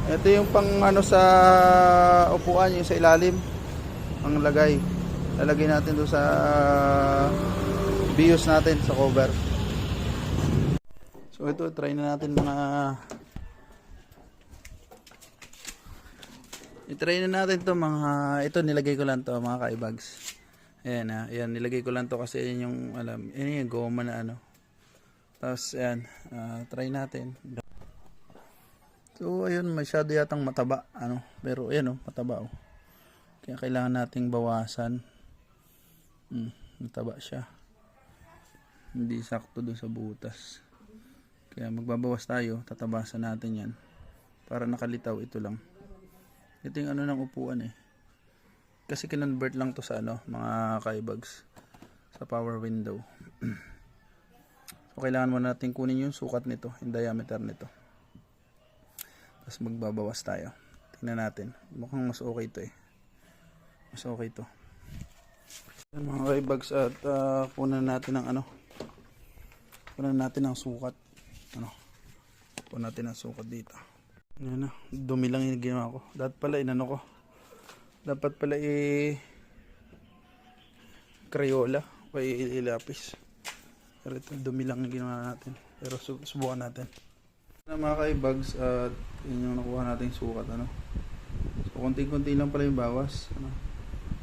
Ito yung pang ano sa upuan, yung sa ilalim. Ang lagay. Lalagay natin doon sa bios natin sa cover. So ito, try na natin mga i-try na natin to mga ito, nilagay ko lang to mga kaibags. Ayan ha, ayan, nilagay ko lang to kasi yun yung alam, yun yung goma na ano. Tapos ayan, try natin. So ayun, masyado yatang mataba ano, pero ayan mataba oh. Kaya kailangan nating bawasan. Mataba siya. Hindi sakto doon sa butas. Kaya magbabawas tayo, tatabasan natin yan. Para nakalitaw ito lang. Ito yung ano ng upuan eh. Kasi kinonvert lang to sa ano, mga kaibags. Sa power window. So kailangan muna natin kunin yung sukat nito, yung diameter nito. Tapos magbabawas tayo. Tingnan natin. Mukhang mas okay to eh. Mas okay to. Yan mga kaibags, at kunan natin ang ano. Kunan natin ang sukat. Ano? Kunan natin ang sukat dito. Yan na, dumi lang yung ginawa ko. Dapat pala inano ko. Dapat pala Crayola o ilapis. Pero ito, dumi lang yung ginawa natin. Pero subukan natin. Mga kaibags, at yun yung nakuha natin sukat. Ano? So konti-konti lang pala yung bawas. Ano?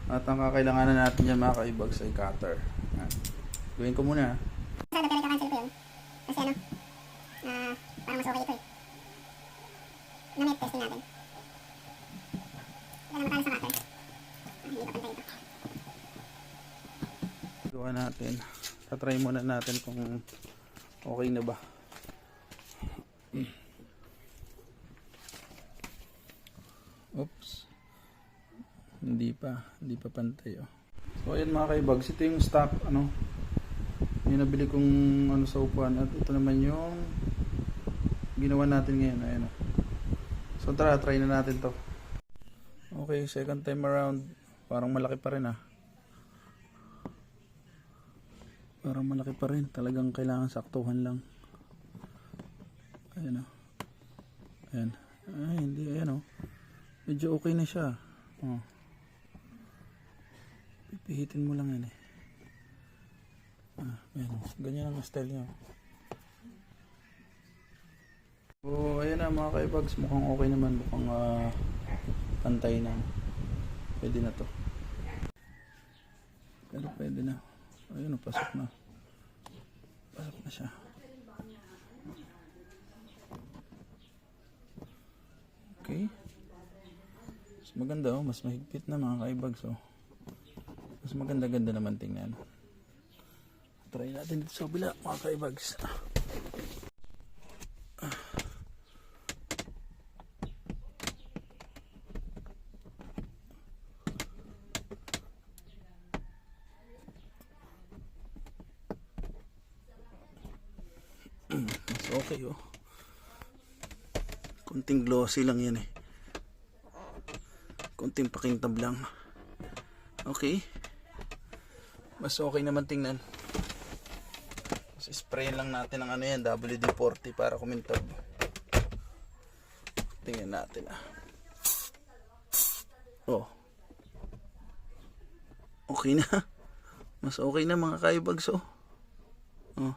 At ang kakailanganan natin yan mga kaibags ay cutter. Yan. Gawin ko muna. Sana talaga cancel ko yun. Kasi ano, parang mas okay ito eh. Na-net testing natin. Wala naman tayo sa cutter. Hindi pa pantay ito. Gawa natin. Tatry muna natin kung okay na ba. Oops. Hindi pa pantay oh. So ayan mga kaibags, ito yung stock ano. Yung nabili kong ano sa upuan, at ito naman yung ginawa natin ngayon. Ayan oh. So try na natin to. Okay, second time around. Parang malaki pa rin ah. Parang malaki pa rin. Talagang kailangan saktuhan lang. Ayan oh. Ayan. Ay, hindi. Ayan oh. Medyo okay na siya. Oh. Pipihitin mo lang yan eh. Ayan. Ganyan ang style niya. So, ayan na mga kaibags. Mukhang okay naman. Mukhang pantay na. Pwede na to. Pero pwede na. Ayun, pasok na. Pasok na siya. Okay. Mas maganda oh. Mas mahigpit na mga kaibags oh. Mas maganda-ganda naman tingnan. Try natin dito sa kabila mga kaibags. Mas okay oh. Kunting glossy lang yan eh. Kunting pakintab lang. Okay. Mas okay naman tingnan. Mas spray lang natin ang ano yan, WD-40 para kumintab. Tingnan natin ah. Oh. Okay na. Mas okay na mga kaibags oh. Oh.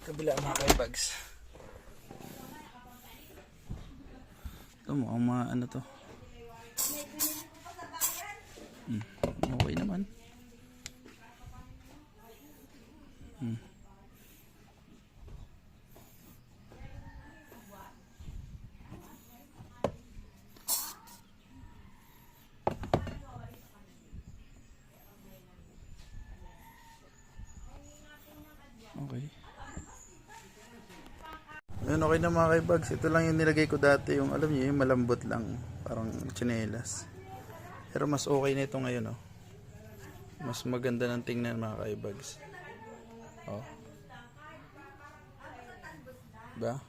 Kabila mga kaibags. Ito mo, ang mga ano to. Okay naman. Okay. Ayun, okay na mga kaibags. Ito lang yung nilagay ko dati. Yung alam niyo, yung malambot lang. Parang tsinelas. Pero mas okay na ito ngayon oh. Mas maganda ng tingnan mga kaibags. Oh. Diba?